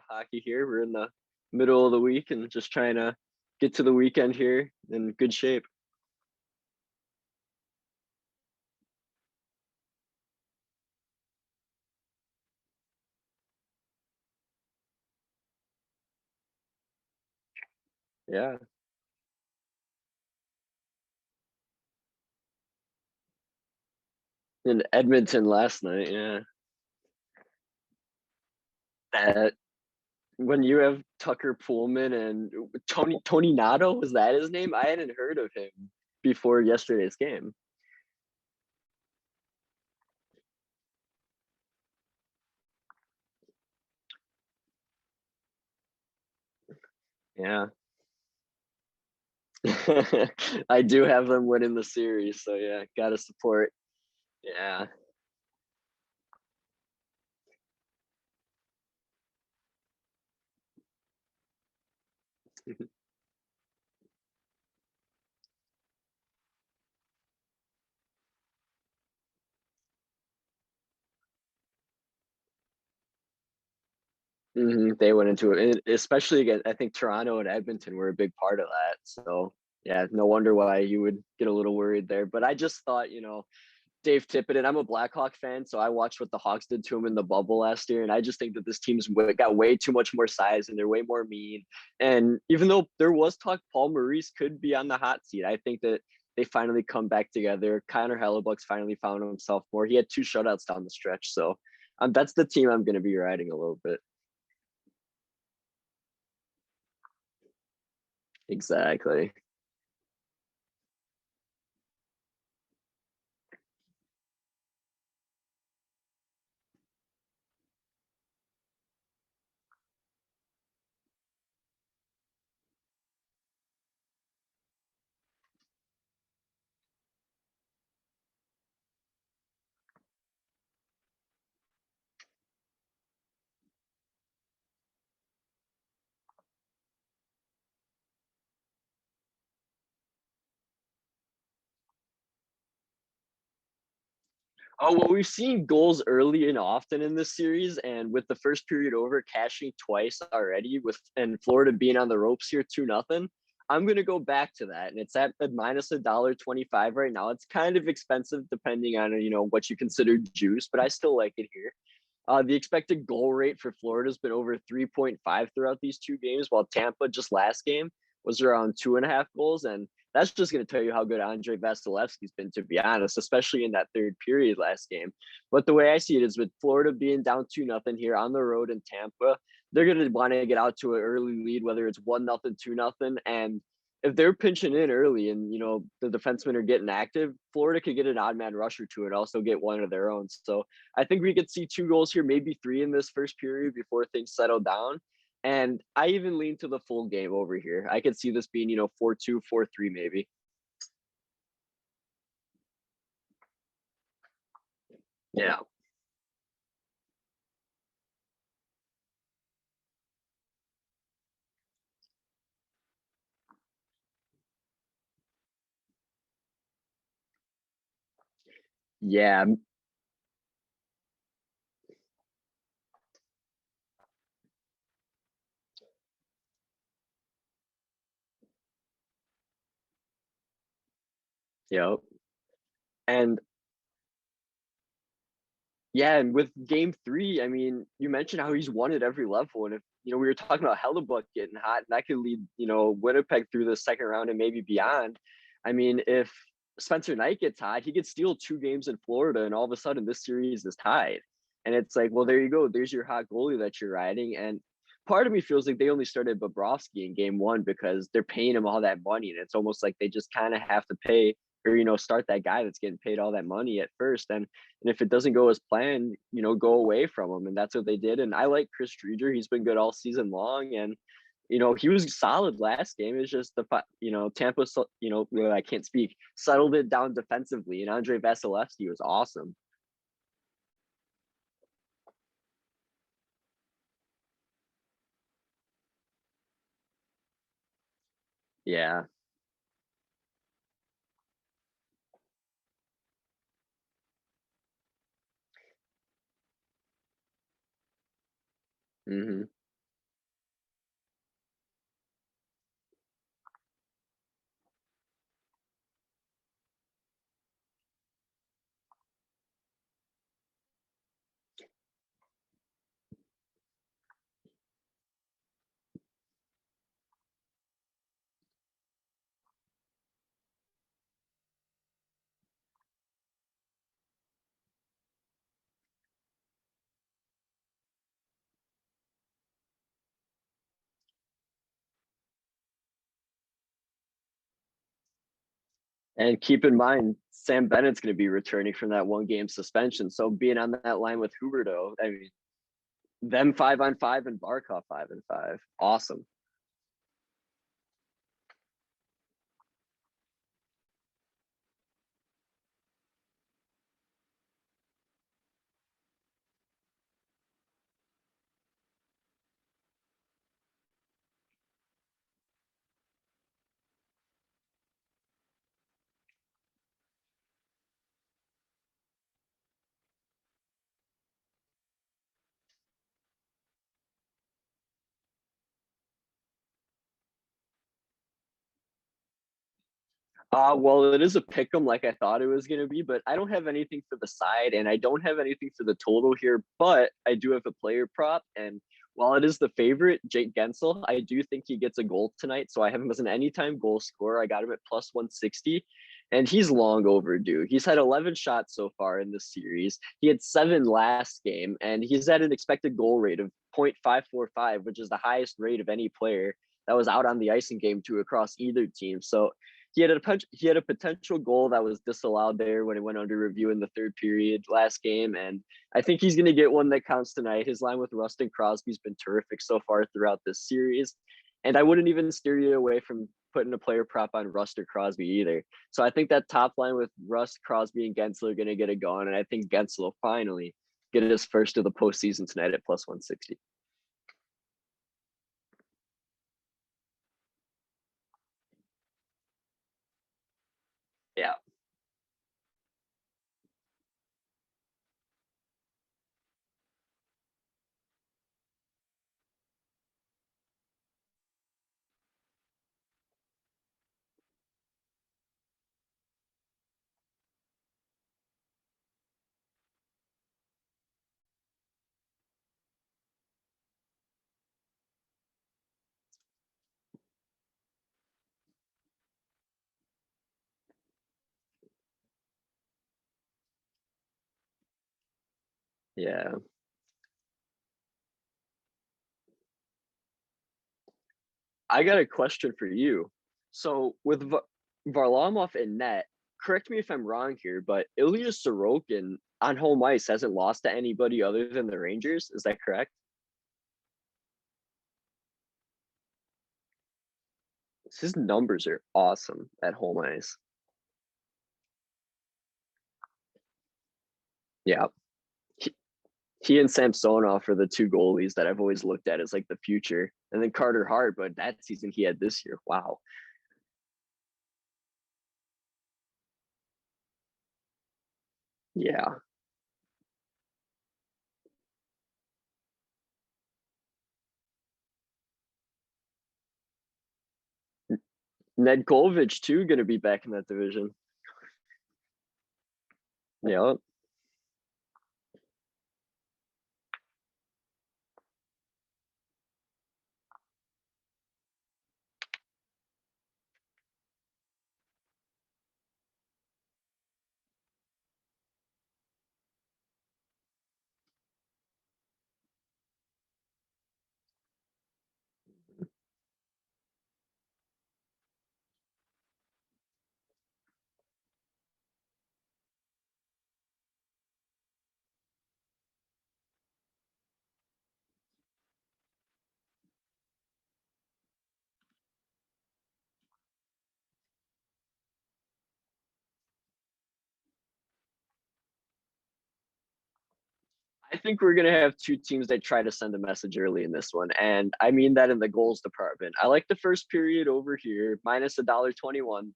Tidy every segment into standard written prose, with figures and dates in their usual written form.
hockey here. We're in the middle of the week and just trying to get to the weekend here in good shape. Yeah. In Edmonton last night. Yeah. That when you have Tucker Pullman and Tony Nato, was that his name? I hadn't heard of him before yesterday's game. Yeah. I do have them winning the series, so yeah, gotta support. Yeah. They went into it, and especially again. I think Toronto and Edmonton were a big part of that. So yeah, no wonder why you would get a little worried there. But I just thought, Dave Tippett, and I'm a Blackhawk fan, so I watched what the Hawks did to him in the bubble last year, and I just think that this team's got way too much more size and they're way more mean. And even though there was talk Paul Maurice could be on the hot seat, I think that they finally come back together. Connor Hellebuck's finally found himself more. He had two shutouts down the stretch, so that's the team I'm going to be riding a little bit. Exactly. Oh, well, we've seen goals early and often in this series, and with the first period over, cashing twice already, with and Florida being on the ropes here 2-0. I'm gonna go back to that, and it's at minus $1.25 right now. It's kind of expensive depending on what you consider juice, but I still like it here. The expected goal rate for Florida has been over 3.5 throughout these two games, while Tampa just last game was around 2.5 goals. And that's just going to tell you how good Andre Vasilevsky's been, to be honest, especially in that third period last game. But the way I see it is with Florida being down 2-0 here on the road in Tampa, they're going to want to get out to an early lead, whether it's 1-0, 2-0. And if they're pinching in early and the defensemen are getting active, Florida could get an odd man rusher to it, also get one of their own. So I think we could see two goals here, maybe three in this first period before things settle down. And I even lean to the full game over here. I could see this being 4-2, 4-3 maybe. Yeah. Yeah. Yep. And yeah, and with game three, I mean, you mentioned how he's won at every level. And if we were talking about Hellebuck getting hot, and that could lead, Winnipeg through the second round and maybe beyond. I mean, if Spencer Knight gets hot, he could steal two games in Florida, and all of a sudden this series is tied. And it's like, well, there you go. There's your hot goalie that you're riding. And part of me feels like they only started Bobrovsky in game one because they're paying him all that money. And it's almost like they just kind of have to pay or, start that guy that's getting paid all that money at first. And if it doesn't go as planned, go away from him. And that's what they did. And I like Chris Driedger. He's been good all season long. And, he was solid last game. It's just Tampa, well, I can't speak, settled it down defensively. And Andre Vasilevsky was awesome. Yeah. hmm And keep in mind, Sam Bennett's going to be returning from that 1 game suspension. So being on that line with Huberto, I mean, them 5-on-5 and Barkov 5-on-5. Awesome. Well, it is a pick 'em like I thought it was going to be, but I don't have anything for the side and I don't have anything for the total here, but I do have a player prop. And while it is the favorite, Jake Gensel, I do think he gets a goal tonight. So I have him as an anytime goal scorer. I got him at plus 160, and he's long overdue. He's had 11 shots so far in this series. He had 7 last game, and he's at an expected goal rate of 0.545, which is the highest rate of any player that was out on the ice in game 2 across either team. So he had a potential goal that was disallowed there when it went under review in the third period last game, and I think he's going to get one that counts tonight. His line with Rustin Crosby's been terrific so far throughout this series, and I wouldn't even steer you away from putting a player prop on Rust or Crosby either. So I think that top line with Rust, Crosby, and Gensler are going to get it going, and I think Gensler will finally get his first of the postseason tonight at plus 160. Yeah. Yeah. I got a question for you. So with Varlamov in net, correct me if I'm wrong here, but Ilya Sorokin on home ice hasn't lost to anybody other than the Rangers. Is that correct? His numbers are awesome at home ice. Yeah. He, he and Samsonov are the two goalies that I've always looked at as like the future. And then Carter Hart, but that season he had this year. Wow. Yeah. Ned Kolvich too gonna be back in that division. Yeah. I think we're gonna have two teams that try to send a message early in this one, and I mean that in the goals department. I like the first period over here, minus $1.21.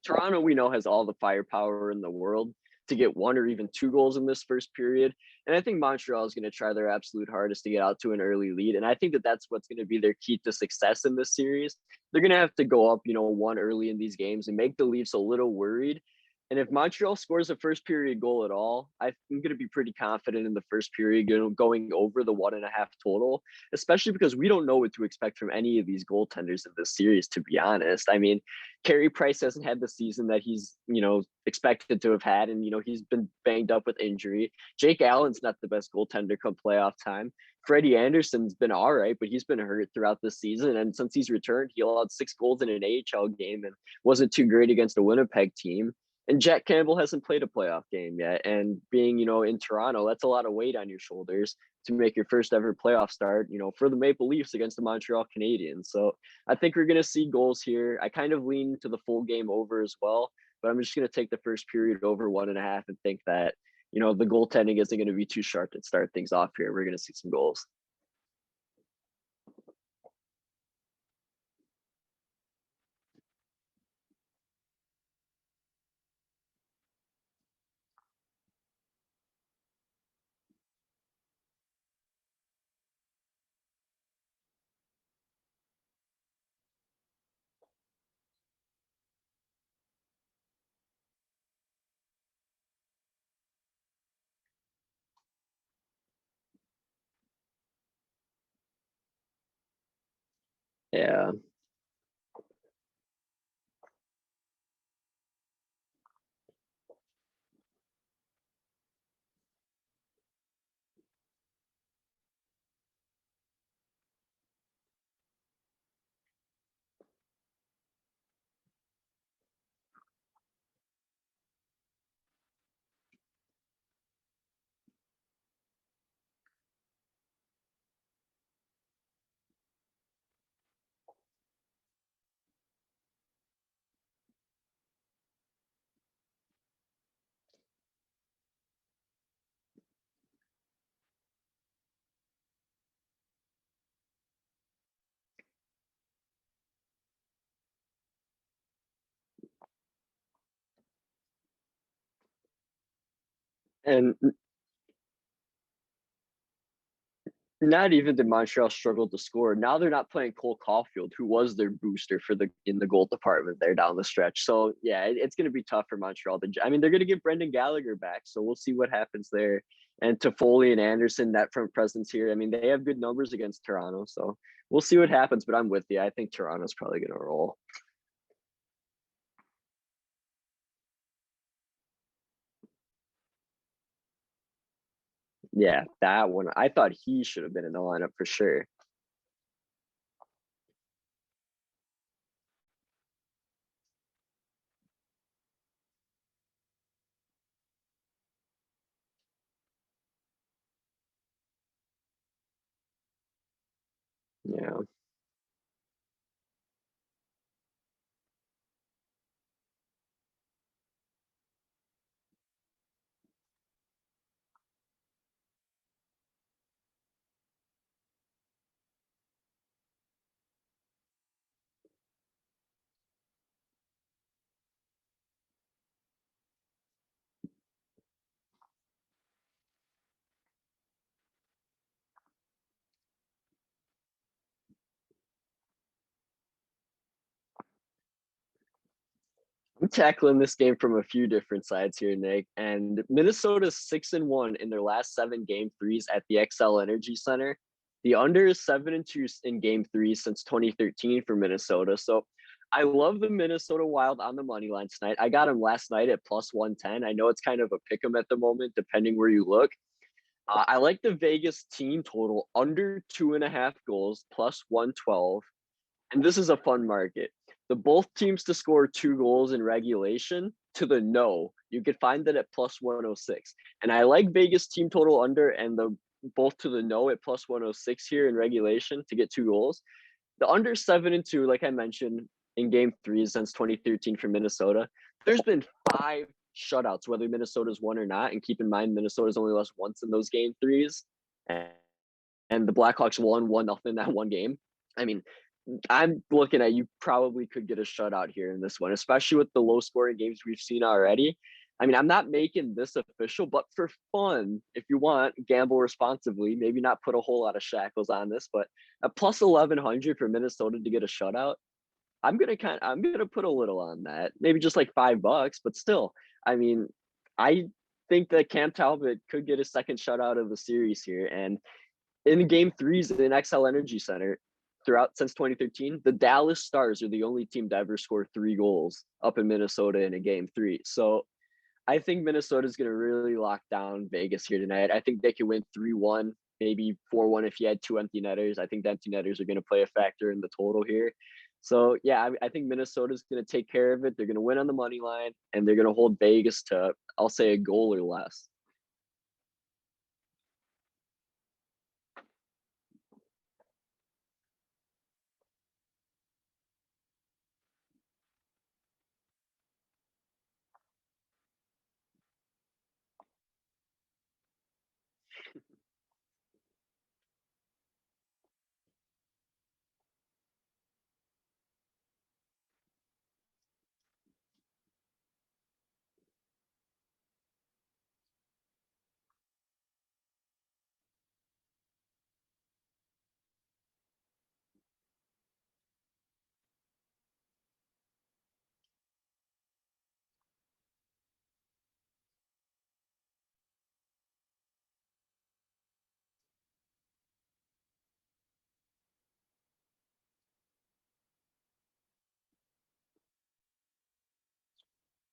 Toronto, we know, has all the firepower in the world to get 1 or even 2 goals in this first period, and I think Montreal is going to try their absolute hardest to get out to an early lead, and I think that that's what's going to be their key to success in this series. They're going to have to go up, 1 early in these games and make the Leafs a little worried, and if Montreal scores a first period goal at all, I'm going to be pretty confident in the first period going over the 1.5 total, especially because we don't know what to expect from any of these goaltenders in this series, to be honest. I mean, Carey Price hasn't had the season that he's, expected to have had, and he's been banged up with injury. Jake Allen's not the best goaltender come playoff time. Freddie Anderson's been all right, but he's been hurt throughout the season. And since he's returned, he allowed 6 goals in an AHL game and wasn't too great against a Winnipeg team. And Jack Campbell hasn't played a playoff game yet. And being, in Toronto, that's a lot of weight on your shoulders to make your first ever playoff start, for the Maple Leafs against the Montreal Canadiens. So I think we're going to see goals here. I kind of lean to the full game over as well, but I'm just going to take the first period over 1.5 and think that, the goaltending isn't going to be too sharp to start things off here. We're going to see some goals. Yeah. And not even did Montreal struggle to score. Now they're not playing Cole Caulfield, who was their booster for the in the goal department there down the stretch. So yeah, it's going to be tough for Montreal. I mean, they're going to get Brendan Gallagher back, so we'll see what happens there. And Toffoli and Anderson, that front presence here. I mean, they have good numbers against Toronto, so we'll see what happens. But I'm with you. I think Toronto's probably going to roll. Yeah, that one. I thought he should have been in the lineup for sure. Yeah. I'm tackling this game from a few different sides here, Nick. And Minnesota's 6-1 in their last 7 game 3s at the XL Energy Center. The under is 7-2 in game 3 since 2013 for Minnesota. So I love the Minnesota Wild on the money line tonight. I got them last night at plus 110. I know it's kind of a pick 'em at the moment, depending where you look. I like the Vegas team total under 2.5 goals plus 112. And this is a fun market. The both teams to score 2 goals in regulation to the no. You could find that at plus 106. And I like Vegas team total under and the both to the no at plus 106 here in regulation to get 2 goals. The under 7-2, like I mentioned in game 3 since 2013 for Minnesota. There's been 5 shutouts, whether Minnesota's won or not. And keep in mind, Minnesota's only lost once in those game 3s. And the Blackhawks won 1-0 that one game. I mean, I'm looking at you probably could get a shutout here in this one, especially with the low scoring games we've seen already. I mean, I'm not making this official, but for fun, if you want, gamble responsibly, maybe not put a whole lot of shackles on this, but a plus 1100 for Minnesota to get a shutout. I'm gonna put a little on that. Maybe just like $5, but still, I mean, I think that Cam Talbot could get a second shutout of the series here. And in game 3s in XL Energy Center throughout since 2013, the Dallas Stars are the only team to ever score 3 goals up in Minnesota in a game 3. So I think Minnesota is going to really lock down Vegas here tonight. I think they can win 3-1. maybe 4-1 if you had two empty netters. I think the empty netters are going to play a factor in the total here. So yeah, I think Minnesota's going to take care of it. They're going to win on the money line, and they're going to hold Vegas to, I'll say, a goal or less.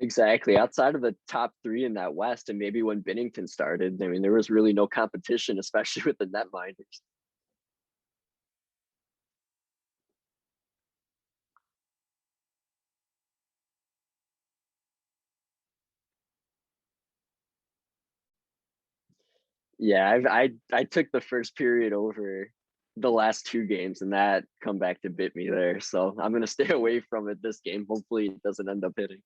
Exactly. Outside of the top three in that West, and maybe when Binnington started, I mean, there was really no competition, especially with the netminders. Yeah, I took the first period over the last two games, and that come back to bit me there. So I'm gonna stay away from it this game. Hopefully, it doesn't end up hitting.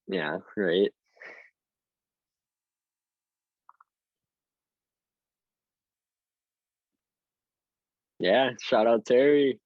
Yeah, right. Yeah, shout out Terry.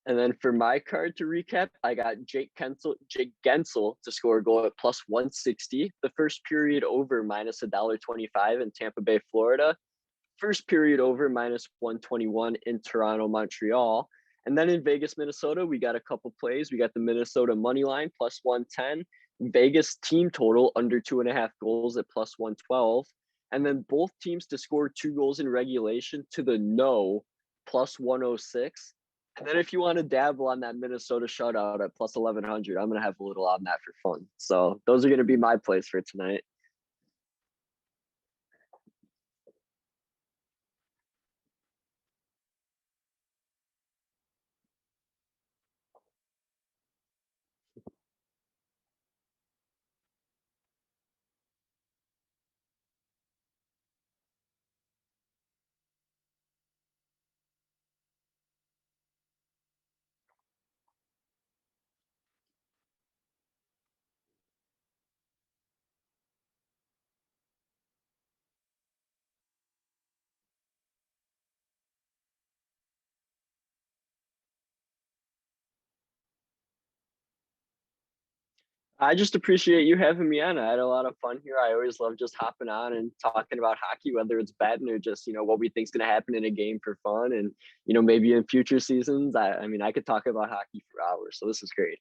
And then for my card to recap, I got Jake Gensel to score a goal at plus 160. The first period over minus $1.25 in Tampa Bay, Florida. First period over minus 121 in Toronto, Montreal. And then in Vegas, Minnesota, we got a couple plays. We got the Minnesota money line plus 110, Vegas team total under 2.5 goals at plus 112. And then both teams to score 2 goals in regulation to the no plus 106. And then if you want to dabble on that Minnesota shutout at plus 1100, I'm going to have a little on that for fun. So those are going to be my plays for tonight. I just appreciate you having me on. I had a lot of fun here. I always love just hopping on and talking about hockey, whether it's betting or just, what we think's going to happen in a game for fun. And, maybe in future seasons, I mean, I could talk about hockey for hours. So this is great.